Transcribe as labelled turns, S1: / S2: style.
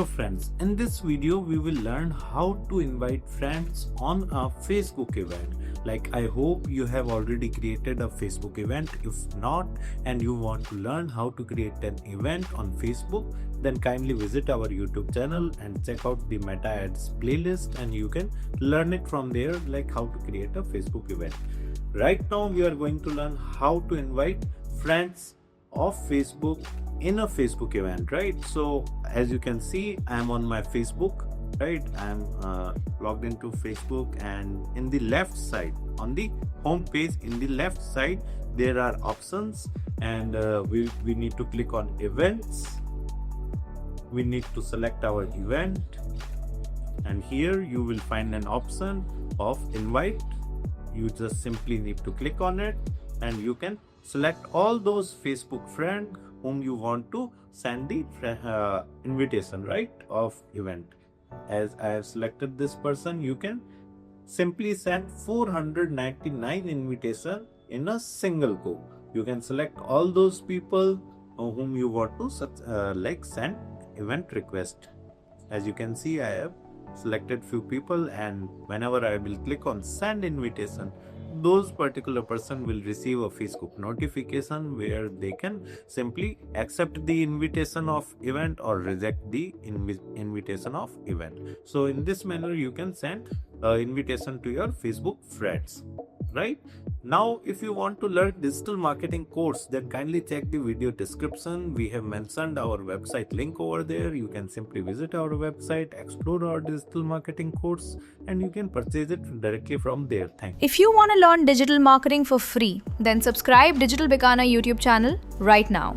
S1: Hello friends, in this video we will learn how to invite friends on a Facebook event. Like I hope you have already created a Facebook event. If not and you want to learn how to create an event on Facebook, then kindly visit our YouTube channel and check out the meta ads playlist and you can learn it from there, like how to create a Facebook event. Right now we are going to learn how to invite friends of Facebook in a Facebook event, right? So as you can see, I'm on my Facebook, right? I'm logged into Facebook, and in the left side, on the home page, in the left side there are options, and we need to click on events. We need to select our event, and here you will find an option of invite. You just simply need to click on it and you can select all those Facebook friends whom you want to send the invitation, right, of event. As I have selected this person, you can simply send 499 invitation in a single go. You can select all those people whom you want to send event request. As you can see, I have selected few people, and whenever I will click on send invitation, those particular person will receive a Facebook notification where they can simply accept the invitation of event or reject the invitation of event. So in this manner you can send invitation to your Facebook friends. Right now, if you want to learn digital marketing course, then kindly check the video description. We have mentioned our website link over there. You can simply visit our website, explore our digital marketing course, and you can purchase it directly from there. Thank you.
S2: If you want to learn digital marketing for free, then subscribe Digital Bikana YouTube channel right now.